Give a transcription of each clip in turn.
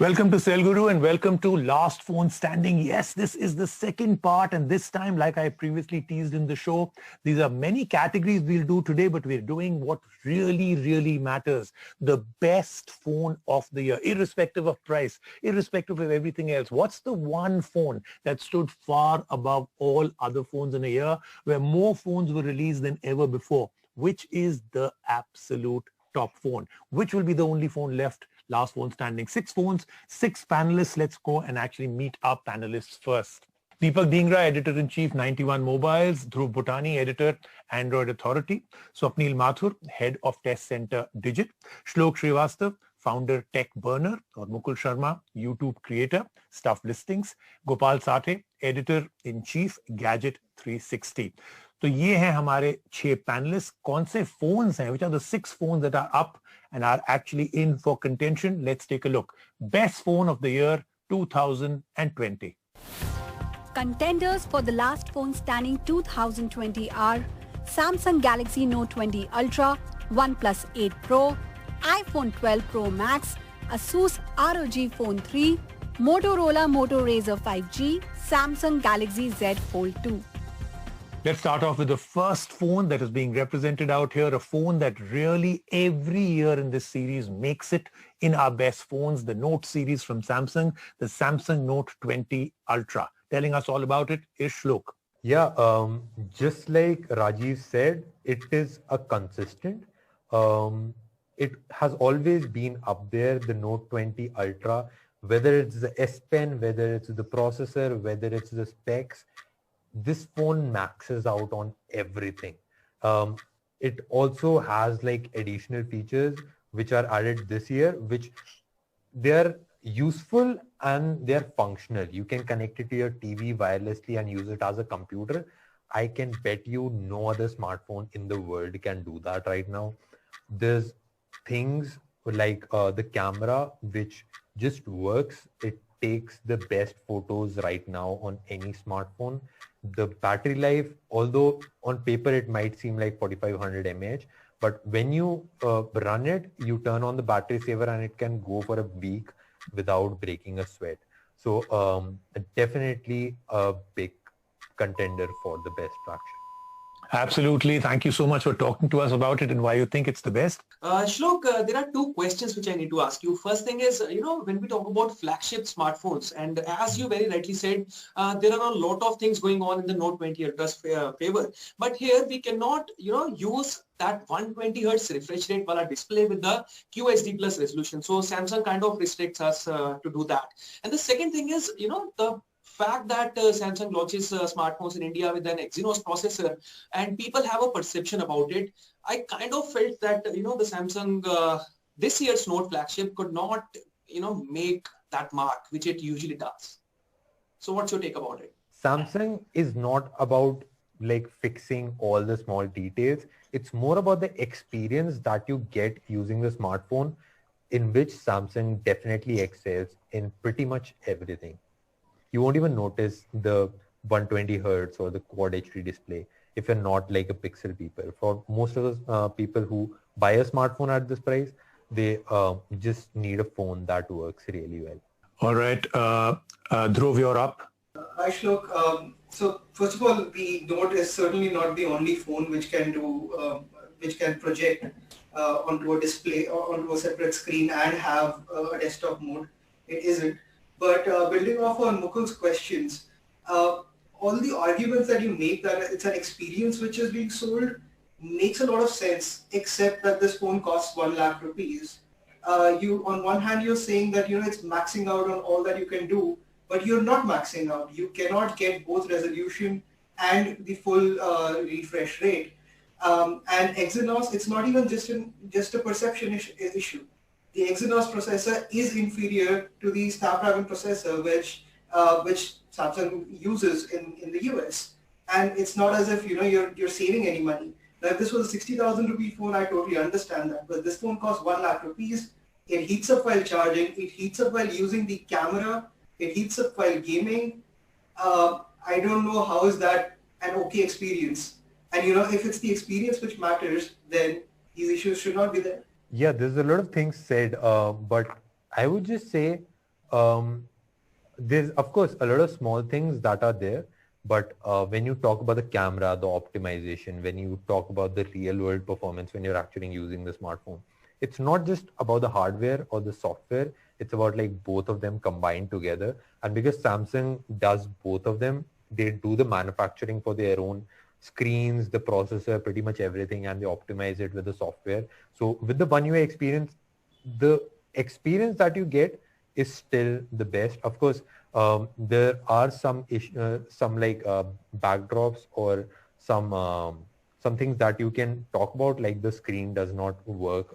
Welcome to Sale Guru and welcome to Last Phone Standing. Yes, this is the second part, and this time, like I previously teased in the show, these are many categories we'll do today, but we're doing what really matters. The best phone of the year, irrespective of price, irrespective of everything else. What's the one phone that stood far above all other phones in a year, where more phones were released than ever before? Which is the absolute top phone? Which will be the only phone left? Last phone standing. 6 phones, 6 panelists. Let's go and actually meet our panelists first. Deepak Dhingra, Editor-in-Chief, 91 Mobiles. Dhruv Bhutani, Editor, Android Authority. Swapnil Mathur, Head of Test Center, Digit. Shlok Srivastav, Founder, Tech Burner. Or Mukul Sharma, YouTube Creator, Stuff Listings. Gopal Sathe, Editor-in-Chief, Gadget 360. तो ये हैं हमारे 6 panelist. कौन से phones हैं? Which are the 6 phones that are up and are actually in for contention? Let's take a look. Best phone of the year 2020. Contenders for the last phone standing 2020 are Samsung Galaxy Note 20 Ultra, OnePlus 8 Pro, iPhone 12 Pro Max, Asus ROG Phone 3, Motorola Moto Razr 5G, Samsung Galaxy Z Fold 2. Let's start off with the first phone that is being represented out here, a phone that really every year in this series makes it in our best phones, the Note series from Samsung, the Samsung Note 20 Ultra. Telling us all about it is Shlok. Yeah, just like Rajiv said, it is a consistent. It has always been up there, the Note 20 Ultra, whether it's the S Pen, whether it's the processor, whether it's the specs. This phone maxes out on everything. It also has like additional features which are added this year, which they're useful and they're functional. You can connect it to your TV wirelessly and use it as a computer. I can bet you no other smartphone in the world can do that right now. There's things like the camera which just works. It takes the best photos right now on any smartphone. The battery life, although on paper it might seem like 4500 mAh, but when you run it, you turn on the battery saver and it can go for a week without breaking a sweat. So definitely a big contender for the best traction. Absolutely. Thank you so much for talking to us about it and why you think it's the best. Shlok, there are 2 questions which I need to ask you. First thing is, when we talk about flagship smartphones, and as you very rightly said, there are a lot of things going on in the Note 20 Ultra's favor. But here we cannot, use that 120 Hertz refresh rate wala display with the QHD plus resolution. So Samsung kind of restricts us to do that. And the second thing is, the fact that Samsung launches smartphones in India with an Exynos processor and people have a perception about it. I kind of felt that, the Samsung, this year's Note flagship could not, make that mark, which it usually does. So what's your take about it? Samsung is not about like fixing all the small details. It's more about the experience that you get using the smartphone, in which Samsung definitely excels in pretty much everything. You won't even notice the 120 Hertz or the Quad HD display if you're not like a Pixel people. For most of the people who buy a smartphone at this price, they just need a phone that works really well. All right. Dhruv, you're up. Hi, Shlok. So first of all, the Note is certainly not the only phone which can do, which can project onto a display or onto a separate screen and have a desktop mode. It isn't. But building off on Mukul's questions, all the arguments that you make that it's an experience which is being sold makes a lot of sense, except that this phone costs 1 lakh rupees. You, on one hand, you're saying that, it's maxing out on all that you can do, but you're not maxing out. You cannot get both resolution and the full refresh rate. And Exynos, it's not even just a perception issue. The Exynos processor is inferior to the Snapdragon processor, which Samsung uses in the US. And it's not as if you're saving any money. Now, if this was a 60,000 rupee phone, I totally understand that. But this phone costs 1 lakh rupees. It heats up while charging. It heats up while using the camera. It heats up while gaming. I don't know how is that an okay experience. And if it's the experience which matters, then these issues should not be there. Yeah, there's a lot of things said, but I would just say there's of course a lot of small things that are there, but when you talk about the camera, the optimization, when you talk about the real world performance, when you're actually using the smartphone, it's not just about the hardware or the software, it's about like both of them combined together. And because Samsung does both of them, they do the manufacturing for their own screens, the processor, pretty much everything, and they optimize it with the software. So with the One UI experience, the experience that you get is still the best. Of course, there are some backdrops or some things that you can talk about, like the screen does not work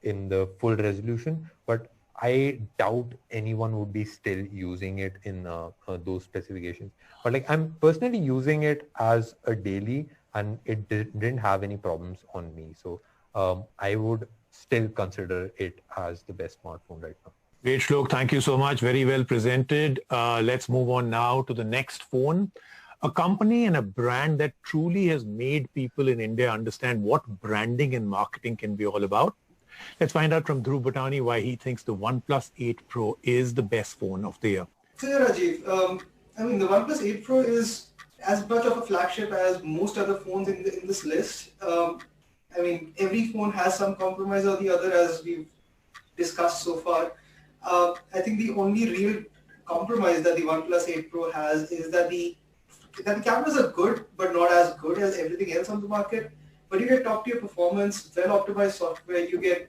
in the full resolution, but I doubt anyone would be still using it in those specifications. But like I'm personally using it as a daily, and it didn't have any problems on me. So I would still consider it as the best smartphone right now. Great, Shlok. Thank you so much. Very well presented. Let's move on now to the next phone. A company and a brand that truly has made people in India understand what branding and marketing can be all about. Let's find out from Dhruv Bhatani why he thinks the OnePlus 8 Pro is the best phone of the year. So yeah, Rajiv, I mean, the OnePlus 8 Pro is as much of a flagship as most other phones in this list. I mean, every phone has some compromise or the other, as we've discussed so far. I think the only real compromise that the OnePlus 8 Pro has is that the cameras are good, but not as good as everything else on the market. But you get top-tier performance, well-optimized software. You get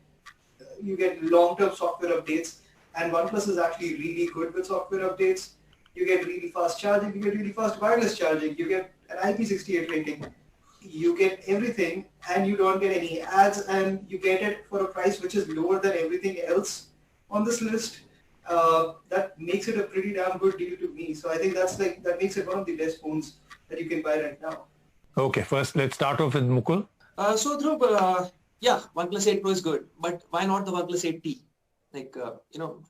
long-term software updates, and OnePlus is actually really good with software updates. You get really fast charging. You get really fast wireless charging. You get an IP68 rating. You get everything, and you don't get any ads, and you get it for a price which is lower than everything else on this list. That makes it a pretty damn good deal to me. So I think that makes it one of the best phones that you can buy right now. Okay, first let's start off with Mukul. So Dhruv, yeah, OnePlus 8 Pro is good, but why not the OnePlus 8T? Like,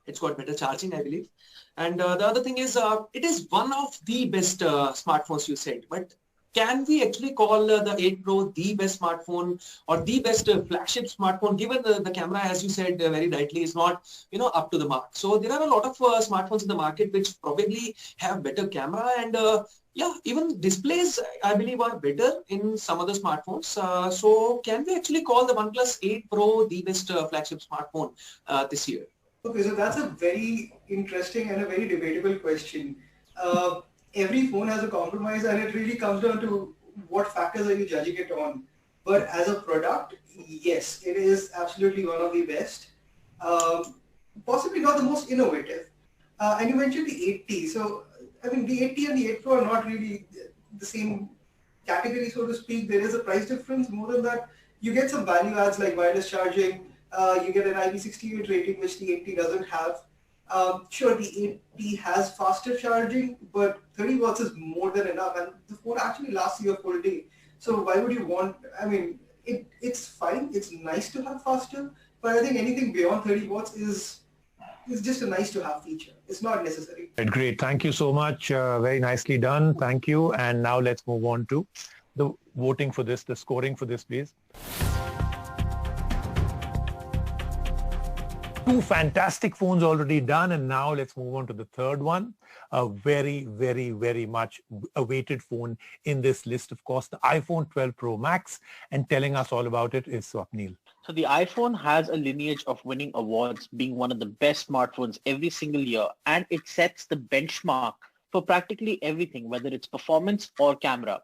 it's got better charging, I believe. And the other thing is, it is one of the best smartphones, you said, but can we actually call the 8 Pro the best smartphone or the best flagship smartphone, given the camera, as you said very rightly, is not, up to the mark. So there are a lot of smartphones in the market which probably have better camera, and even displays, I believe, are better in some other smartphones. So can we actually call the OnePlus 8 Pro the best flagship smartphone this year? Okay, so that's a very interesting and a very debatable question. Every phone has a compromise, and it really comes down to what factors are you judging it on. But as a product, yes, it is absolutely one of the best. Possibly not the most innovative. And you mentioned the 8T. So, I mean, the 8T and the 8 Pro are not really the same category, so to speak. There is a price difference. More than that, you get some value adds like wireless charging. You get an IP68 rating, which the 8T doesn't have. Sure, the 8T has faster charging, but 30 watts is more than enough, and the phone actually lasts you a full day. So why would you want, I mean, it's fine, it's nice to have faster, but I think anything beyond 30 watts is just a nice to have feature. It's not necessary. Great. Thank you so much. Very nicely done. Thank you. And now let's move on to the voting for this, the scoring for this, please. Two fantastic phones already done, and now let's move on to the third one. A very, very, very much awaited phone in this list, of course, the iPhone 12 Pro Max, and telling us all about it is Swapnil. So the iPhone has a lineage of winning awards, being one of the best smartphones every single year, and it sets the benchmark for practically everything, whether it's performance or camera.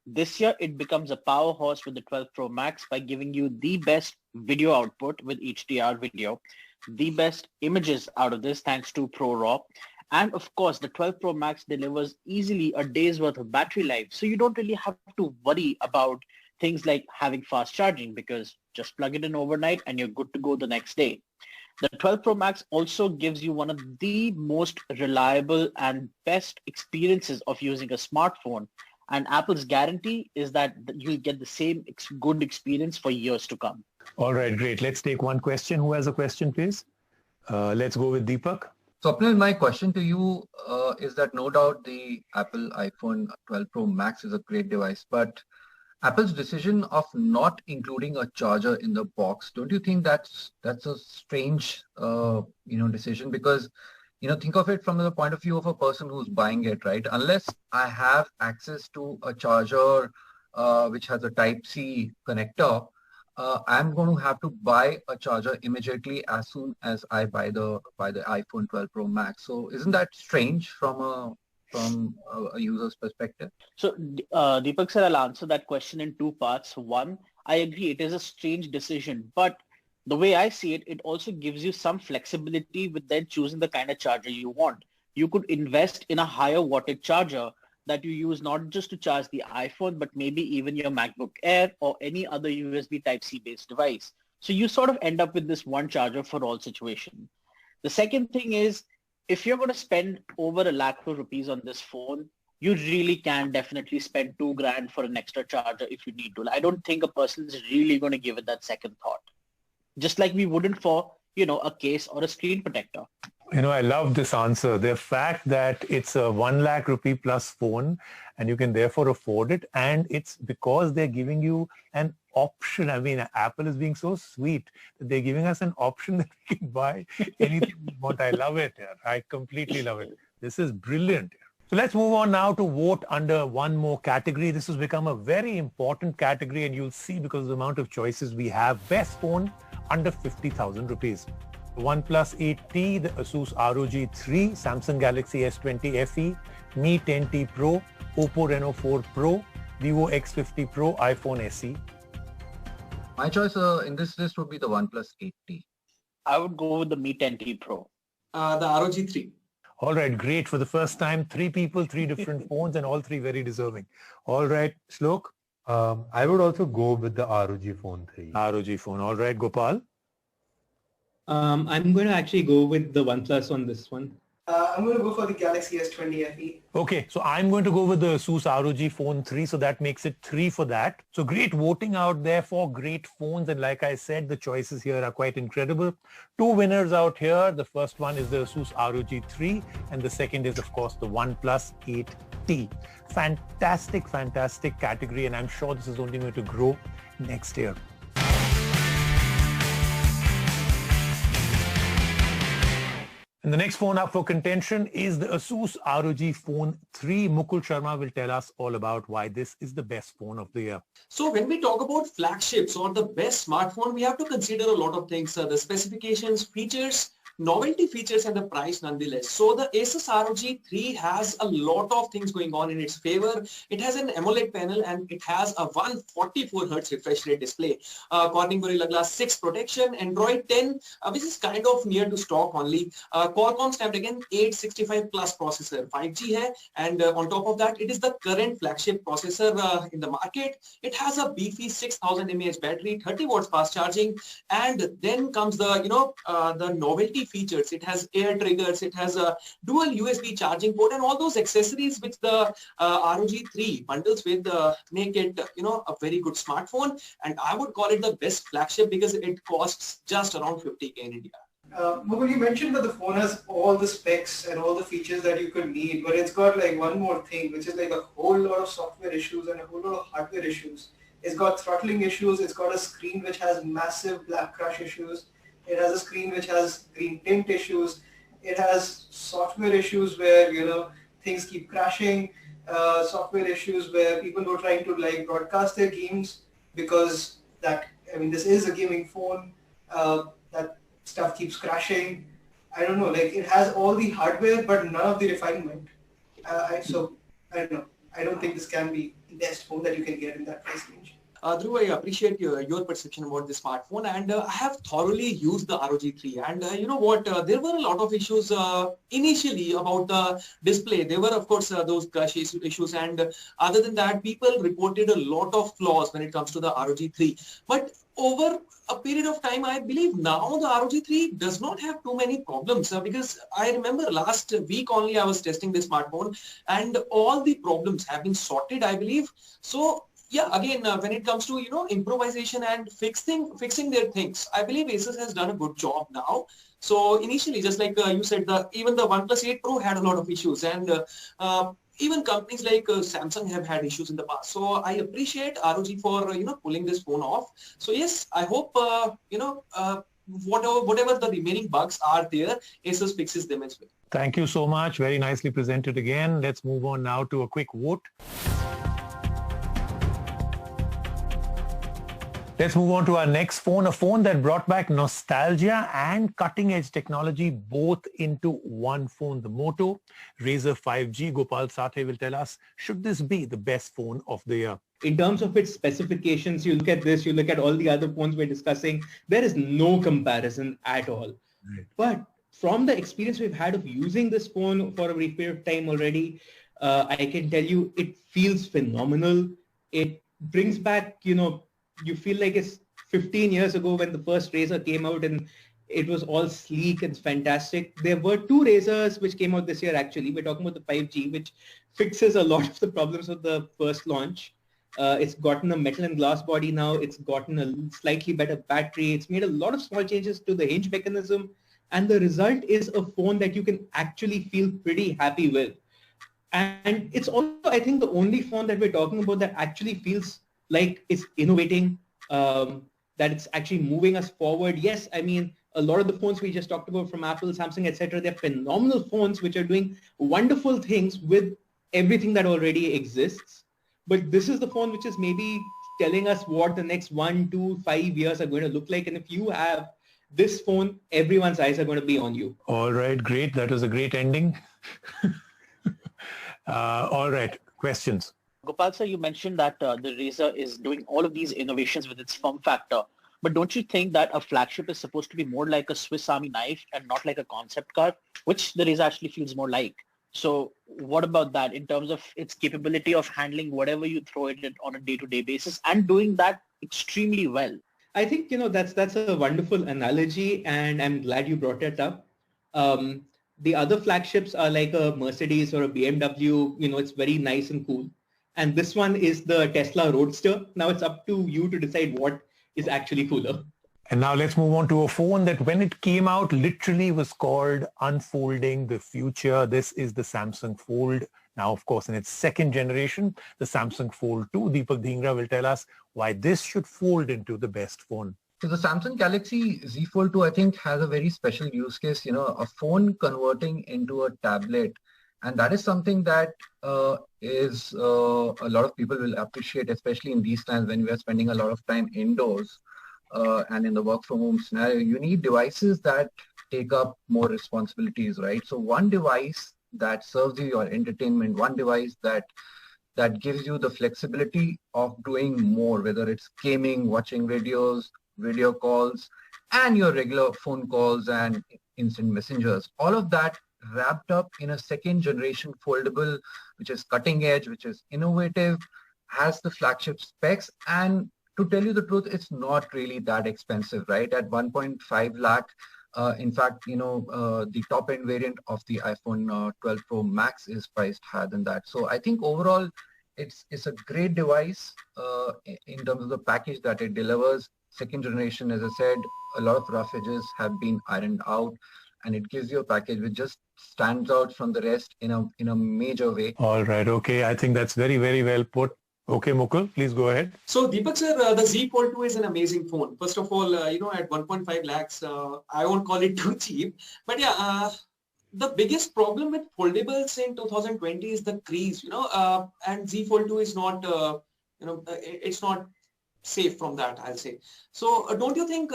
This year, it becomes a powerhouse with the 12 Pro Max by giving you the best video output with HDR video, the best images out of this thanks to ProRAW. And of course, the 12 Pro Max delivers easily a day's worth of battery life. So you don't really have to worry about things like having fast charging, because just plug it in overnight and you're good to go the next day. The 12 Pro Max also gives you one of the most reliable and best experiences of using a smartphone. And Apple's guarantee is that you'll get the same good experience for years to come. All right, great. Let's take one question. Who has a question, please? Let's go with Deepak. Swapnil, my question to you is that no doubt the Apple iPhone 12 Pro Max is a great device, but Apple's decision of not including a charger in the box, don't you think that's a strange decision? Because think of it from the point of view of a person who's buying it, right? Unless I have access to a charger which has a Type-C connector, I'm going to have to buy a charger immediately as soon as I buy the iPhone 12 Pro Max. So isn't that strange from a user's perspective? So Deepak sir, I'll answer that question in two parts. One, I agree it is a strange decision, but the way I see it, it also gives you some flexibility with then choosing the kind of charger you want. You could invest in a higher wattage charger that you use not just to charge the iPhone, but maybe even your MacBook Air or any other USB Type-C based device. So you sort of end up with this one charger for all situations. The second thing is, if you're going to spend over ₹1 lakh on this phone, you really can definitely spend $2,000 for an extra charger if you need to. I don't think a person is really going to give it that second thought. Just like we wouldn't for, a case or a screen protector. I love this answer. The fact that it's a ₹1 lakh plus phone and you can therefore afford it, and it's because they're giving you an option. I mean, Apple is being so sweet that they're giving us an option that we can buy anything we want. I love it. I completely love it. This is brilliant. So let's move on now to vote under one more category. This has become a very important category, and you'll see because of the amount of choices we have. Best phone under 50,000 rupees. The OnePlus 8T, the Asus ROG 3, Samsung Galaxy S20 FE, Mi 10T Pro, Oppo Reno 4 Pro, Vivo X50 Pro, iPhone SE. My choice in this list would be the OnePlus 8T. I would go with the Mi 10T Pro. The ROG 3. All right, great. For the first time, 3 people, 3 different phones, and all 3 very deserving. All right, Shlok? I would also go with the ROG Phone 3. ROG phone. All right, Gopal? I'm going to actually go with the OnePlus on this one. I'm going to go for the Galaxy S20 FE. Okay, so I'm going to go with the Asus ROG Phone 3, so that makes it 3 for that. So great voting out there for great phones, and like I said, the choices here are quite incredible. 2 winners out here. The first one is the Asus ROG 3, and the second is, of course, the OnePlus 8T. Fantastic, fantastic category, and I'm sure this is only going to grow next year. And the next phone up for contention is the Asus ROG Phone 3. Mukul Sharma will tell us all about why this is the best phone of the year. So when we talk about flagships or the best smartphone, we have to consider a lot of things, the specifications, features, novelty features, and the price nonetheless. So the Asus ROG 3 has a lot of things going on in its favor. It has an AMOLED panel and it has a 144 Hz refresh rate display. Corning Gorilla Glass 6 protection, Android 10, which is kind of near to stock only. Qualcomm Snapdragon 865 plus processor, 5G hai, and on top of that, it is the current flagship processor in the market. It has a beefy 6000 mAh battery, 30 watts fast charging, and then comes the the novelty features. It has air triggers, it has a dual USB charging port, and all those accessories which the ROG 3 bundles with make it a very good smartphone. And I would call it the best flagship because it costs just around 50K in India. Mukul, you mentioned that the phone has all the specs and all the features that you could need, but it's got like one more thing, which is like a whole lot of software issues and a whole lot of hardware issues. It's got throttling issues, it's got a screen which has massive black crash issues, it has a screen which has green tint issues, it has software issues where things keep crashing, software issues where people were trying to like broadcast their games because this is a gaming phone, that stuff keeps crashing. I don't know, like it has all the hardware but none of the refinement. So I don't know. I don't think this can be the best phone that you can get in that price range. Dhruv, I appreciate your perception about the smartphone, and I have thoroughly used the ROG 3, and you know what, there were a lot of issues initially about the display. There were of course those crash issues, and other than that people reported a lot of flaws when it comes to the ROG 3. But over a period of time, I believe now the ROG 3 does not have too many problems because I remember last week only I was testing this smartphone and all the problems have been sorted, I believe. So yeah, again, when it comes to improvisation and fixing their things, I believe Asus has done a good job now. So initially, just like you said, even the OnePlus 8 Pro had a lot of issues, and even companies like Samsung have had issues in the past. So I appreciate ROG for pulling this phone off. So yes, I hope whatever the remaining bugs are there, Asus fixes them as well. Thank you so much. Very nicely presented again. Let's move on now to a quick vote. Let's move on to our next phone, a phone that brought back nostalgia and cutting-edge technology both into one phone. The Moto Razr 5G. Gopal Sathe will tell us, should this be the best phone of the year? In terms of its specifications, you look at this, you look at all the other phones we're discussing, there is no comparison at all. Right. But from the experience we've had of using this phone for a brief period of time already, I can tell you it feels phenomenal. It brings back, you feel like it's 15 years ago when the first Razr came out and it was all sleek and fantastic. There were two Razrs which came out this year actually. We're talking about the 5G, which fixes a lot of the problems of the first launch. It's gotten a metal and glass body now. It's gotten a slightly better battery. It's made a lot of small changes to the hinge mechanism. And the result is a phone that you can actually feel pretty happy with. And it's also, I think, the only phone that we're talking about that actually feels like it's innovating, that it's actually moving us forward. Yes, I mean, a lot of the phones we just talked about from Apple, Samsung, etc., they're phenomenal phones which are doing wonderful things with everything that already exists. But this is the phone which is maybe telling us what the next 1, 2, 5 years are going to look like. And if you have this phone, everyone's eyes are going to be on you. All right, great. That was a great ending. All right, questions. Gopal sir, you mentioned that the Razr is doing all of these innovations with its form factor. But don't you think that a flagship is supposed to be more like a Swiss Army knife and not like a concept car, which the Razr actually feels more like? So what about that in terms of its capability of handling whatever you throw it in on a day-to-day basis and doing that extremely well? I think, that's a wonderful analogy, and I'm glad you brought it up. The other flagships are like a Mercedes or a BMW, it's very nice and cool. And this one is the Tesla Roadster. Now it's up to you to decide what is actually cooler. And now let's move on to a phone that when it came out literally was called Unfolding the Future. This is the Samsung Fold. Now, of course, in its second generation, the Samsung Fold 2. Deepak Dhingra will tell us why this should fold into the best phone. So the Samsung Galaxy Z Fold 2, I think, has a very special use case, a phone converting into a tablet. And that is something that is a lot of people will appreciate, especially in these times when we are spending a lot of time indoors and in the work from home scenario. You need devices that take up more responsibilities, right? So one device that serves you your entertainment, one device that gives you the flexibility of doing more, whether it's gaming, watching videos, video calls, and your regular phone calls and instant messengers. All of that wrapped up in a second generation foldable, which is cutting edge, which is innovative, has the flagship specs. And to tell you the truth, it's not really that expensive, right? At 1.5 lakh, in fact, the top end variant of the iPhone 12 Pro Max is priced higher than that. So I think overall, it's a great device in terms of the package that it delivers. Second generation, as I said, a lot of rough edges have been ironed out, and it gives you a package which just stands out from the rest in a major way. All right. Okay. I think that's very, very well put. Okay, Mukul, please go ahead. So Deepak sir, the Z Fold 2 is an amazing phone. First of all, at 1.5 lakhs, I won't call it too cheap. But yeah, the biggest problem with foldables in 2020 is the crease, and Z Fold 2 is not, it's not safe from that, I'll say. So don't you think,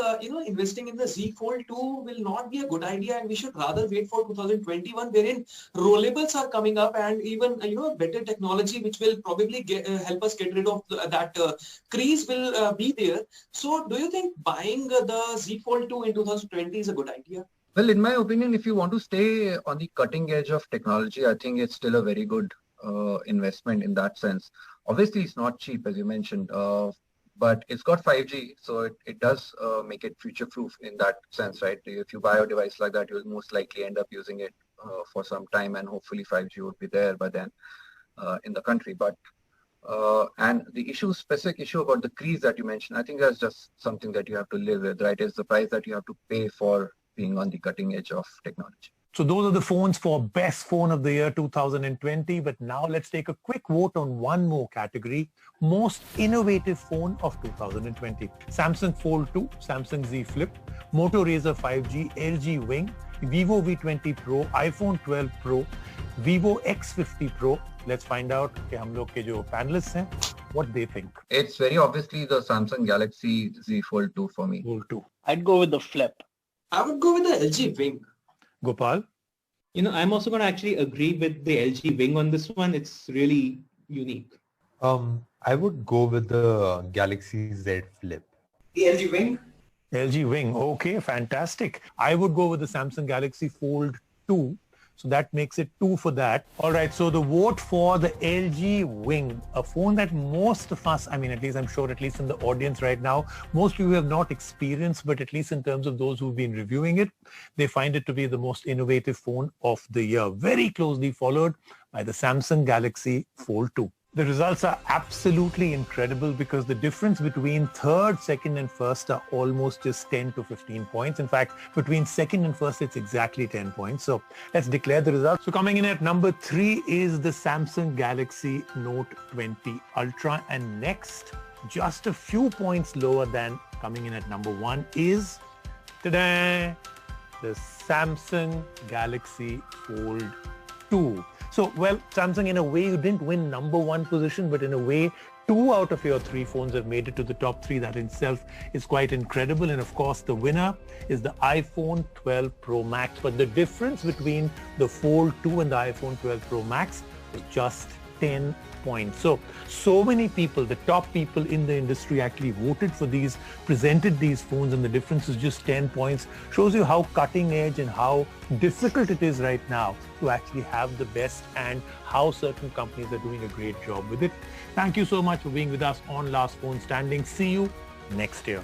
investing in the Z Fold 2 will not be a good idea, and we should rather wait for 2021 wherein rollables are coming up and even, better technology which will probably help us get rid of that crease will be there. So do you think buying the Z Fold 2 in 2020 is a good idea? Well, in my opinion, if you want to stay on the cutting edge of technology, I think it's still a very good investment in that sense. Obviously, it's not cheap, as you mentioned, but it's got 5G, so it does make it future-proof in that sense, right? If you buy a device like that, you'll most likely end up using it for some time, and hopefully 5G would be there by then in the country. But and the specific issue about the crease that you mentioned, I think that's just something that you have to live with, right? It's the price that you have to pay for being on the cutting edge of technology. So those are the phones for best phone of the year 2020. But now let's take a quick vote on one more category. Most innovative phone of 2020. Samsung Fold 2, Samsung Z Flip, Moto Razr 5G, LG Wing, Vivo V20 Pro, iPhone 12 Pro, Vivo X50 Pro. Let's find out कि हम लोग के जो panelists हैं, what they think. It's very obviously the Samsung Galaxy Z Fold 2 for me. Fold 2. I'd go with the Flip. I would go with the LG Wing. Gopal? I'm also going to actually agree with the LG Wing on this one. It's really unique. I would go with the Galaxy Z Flip. The LG Wing. LG Wing. Okay, fantastic. I would go with the Samsung Galaxy Fold 2. So that makes it 2 for that. All right, so the vote for the LG Wing, a phone that most of us, at least I'm sure, at least in the audience right now, most people have not experienced, but at least in terms of those who've been reviewing it, they find it to be the most innovative phone of the year. Very closely followed by the Samsung Galaxy Fold 2. The results are absolutely incredible because the difference between third, second and first are almost just 10 to 15 points. In fact, between second and first, it's exactly 10 points. So let's declare the results. So coming in at number 3 is the Samsung Galaxy Note 20 Ultra. And next, just a few points lower than coming in at number 1 is the Samsung Galaxy Fold 2. So, well, Samsung, in a way, you didn't win number 1 position, but in a way, 2 out of your 3 phones have made it to the top 3. That in itself is quite incredible. And of course, the winner is the iPhone 12 Pro Max. But the difference between the Fold 2 and the iPhone 12 Pro Max is just 10 points. So many people, the top people in the industry actually voted for these, presented these phones, and the difference is just 10 points. Shows you how cutting edge and how difficult it is right now to actually have the best, and how certain companies are doing a great job with it. Thank you so much for being with us on Last Phone Standing. See you next year.